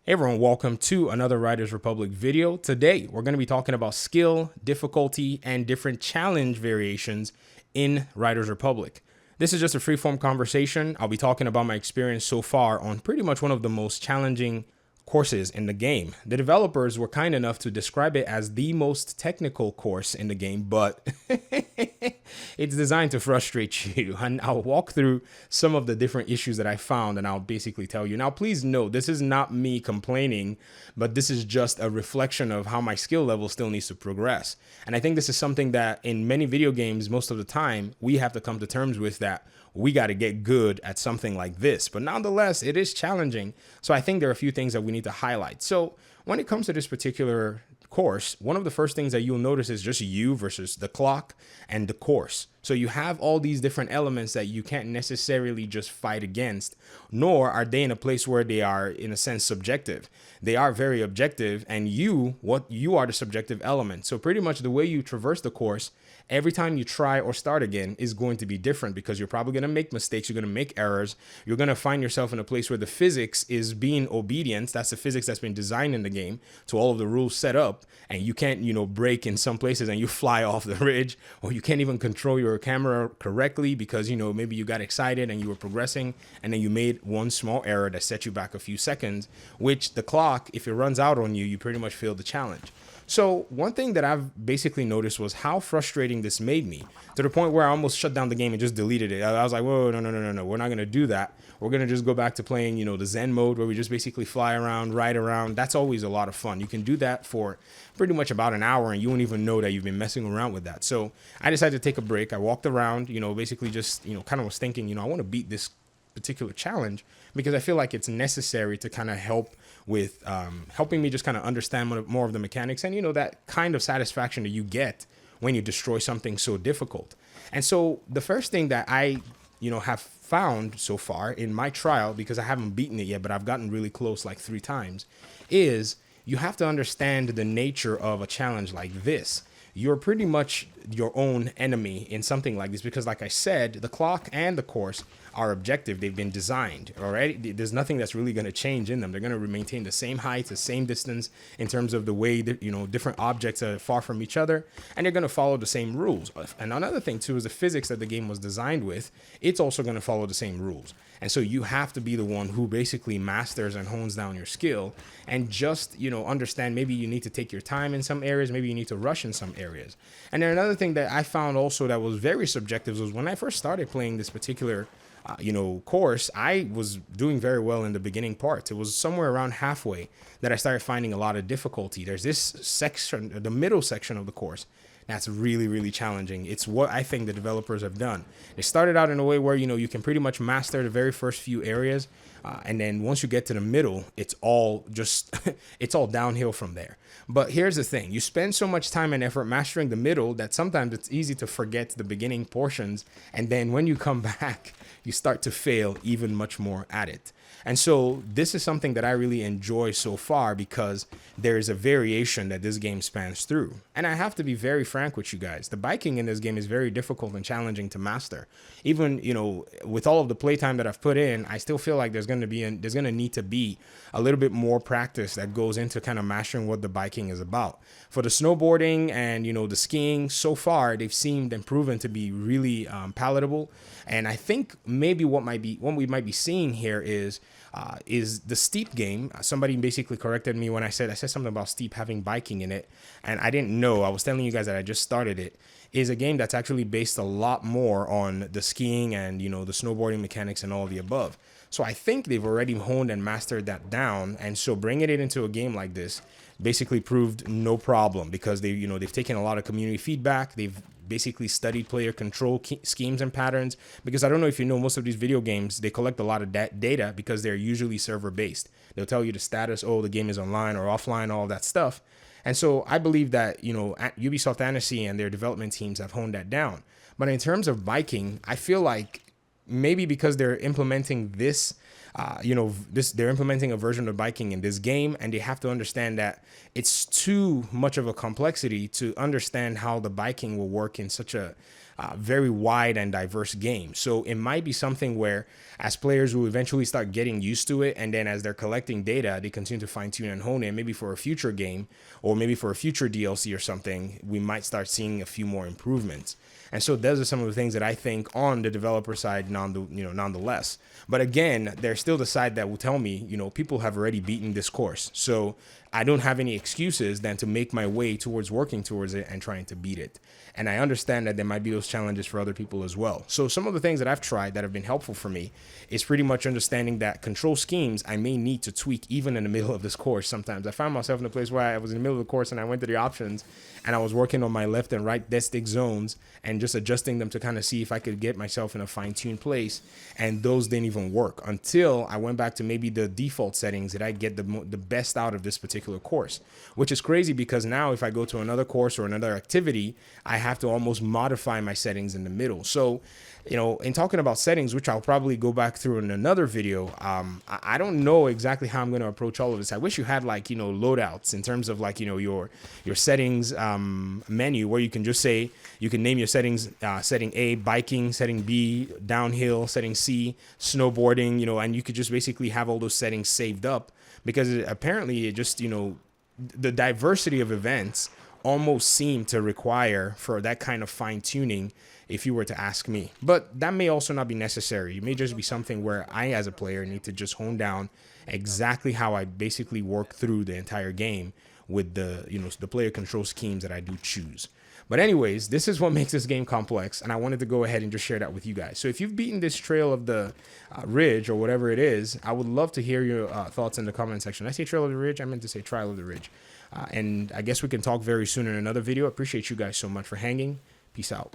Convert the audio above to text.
Hey everyone, welcome to another Riders Republic video. Today, we're going to be talking about skill, difficulty, and different challenge variations in Riders Republic. This is just a free-form conversation. I'll be talking about my experience so far on pretty much one of the most challenging courses in the game. The developers were kind enough to describe it as the most technical course in the game, but it's designed to frustrate you. And I'll walk through some of the different issues that I found and I'll basically tell you. Now, please note, this is not me complaining, but this is just a reflection of how my skill level still needs to progress. And I think this is something that in many video games, most of the time, we have to come to terms with that we got to get good at something like this. But nonetheless, it is challenging. So I think there are a few things that we need to highlight. So when it comes to this particular course, one of the first things that you'll notice is just you versus the clock and the course. So you have all these different elements that you can't necessarily just fight against, nor are they in a place where they are, in a sense, subjective. They are very objective, and you are the subjective element. So pretty much the way you traverse the course, every time you try or start again is going to be different because you're probably going to make mistakes. You're going to make errors. You're going to find yourself in a place where the physics is being obedient. That's the physics that's been designed in the game to all of the rules set up. And you can't, break in some places and you fly off the ridge, or you can't even control your camera correctly because, maybe you got excited and you were progressing and then you made one small error that set you back a few seconds, which the clock, if it runs out on you, you pretty much failed the challenge. So one thing that I've basically noticed was how frustrating this made me, to the point where I almost shut down the game and just deleted it. I was like, whoa, no. We're not going to do that. We're going to just go back to playing, the Zen mode where we just basically fly around, ride around. That's always a lot of fun. You can do that for pretty much about an hour and you won't even know that you've been messing around with that. So I decided to take a break. I walked around, basically just, kind of was thinking, I want to beat this particular challenge because I feel like it's necessary to kind of help with helping me just kind of understand more of the mechanics and, that kind of satisfaction that you get when you destroy something so difficult. And so the first thing that I, have found so far in my trial, because I haven't beaten it yet, but I've gotten really close like 3 times, is you have to understand the nature of a challenge like this. You're pretty much your own enemy in something like this because, like I said, the clock and the course are objective. They've been designed already. There's nothing that's really going to change in them. They're going to maintain the same height, the same distance in terms of the way that, different objects are far from each other, and they're going to follow the same rules. And another thing too is the physics that the game was designed with. It's also going to follow the same rules. And so you have to be the one who basically masters and hones down your skill and just, understand maybe you need to take your time in some areas, maybe you need to rush in some areas. And then another thing that I found also that was very subjective was when I first started playing this particular course, I was doing very well in the beginning parts. It was somewhere around halfway that I started finding a lot of difficulty. There's this section, the middle section of the course, that's really, really challenging. It's what I think the developers have done. They started out in a way where, you can pretty much master the very first few areas. And then once you get to the middle, it's all just, it's all downhill from there. But here's the thing. You spend so much time and effort mastering the middle that sometimes it's easy to forget the beginning portions. And then when you come back, you start to fail even much more at it. And so this is something that I really enjoy so far because there is a variation that this game spans through. And I have to be very frank with you guys. The biking in this game is very difficult and challenging to master. Even, with all of the playtime that I've put in, I still feel like there's going to need to be a little bit more practice that goes into kind of mastering what the biking is about. For the snowboarding and, the skiing, so far, they've seemed and proven to be really palatable. And I think maybe what we might be seeing here is the steep game. Somebody basically corrected me when I said something about steep having biking in it, and I didn't know. I was telling you guys that I just started it. Is a game that's actually based a lot more on the skiing and the snowboarding mechanics and all of the above. So I think they've already honed and mastered that down, and so bringing it into a game like this basically proved no problem because they've taken a lot of community feedback. They've basically studied player control schemes and patterns, because I don't know if you know, most of these video games, they collect a lot of data because they're usually server based. They'll tell you the status, the game is online or offline, all of that stuff. And so I believe that, Ubisoft Annecy and their development teams have honed that down. But in terms of biking, I feel like maybe because they're implementing this, they're implementing a version of biking in this game, and they have to understand that it's too much of a complexity to understand how the biking will work in such a very wide and diverse game. So it might be something where as players will eventually start getting used to it, and then as they're collecting data, they continue to fine tune and hone it. Maybe for a future game or maybe for a future DLC or something, we might start seeing a few more improvements. And so those are some of the things that I think on the developer side, nonetheless. But again, there's still the side that will tell me, people have already beaten this course. So I don't have any excuses than to make my way towards working towards it and trying to beat it. And I understand that there might be those challenges for other people as well. So some of the things that I've tried that have been helpful for me is pretty much understanding that control schemes I may need to tweak even in the middle of this course. Sometimes I found myself in a place where I was in the middle of the course and I went to the options and I was working on my left and right dead stick zones and just adjusting them to kind of see if I could get myself in a fine-tuned place. And those didn't even work until I went back to maybe the default settings that I get the best out of this particular course, which is crazy because now if I go to another course or another activity, I have to almost modify my settings in the middle. So, in talking about settings, which I'll probably go back through in another video, I don't know exactly how I'm going to approach all of this. I wish you had loadouts in terms of your settings menu where you can just say, you can name your settings, setting A, biking, setting B, downhill, setting C, snowboarding, and you could just basically have all those settings saved up because apparently it just, the diversity of events almost seem to require for that kind of fine tuning if you were to ask me. But that may also not be necessary. It may just be something where I as a player need to just hone down exactly how I basically work through the entire game with the player control schemes that I do choose. But anyways, this is what makes this game complex, and I wanted to go ahead and just share that with you guys. So if you've beaten this trail of the ridge or whatever it is, I would love to hear your thoughts in the comment section. I say trail of the ridge, I meant to say trial of the ridge. And I guess we can talk very soon in another video. I appreciate you guys so much for hanging. Peace out.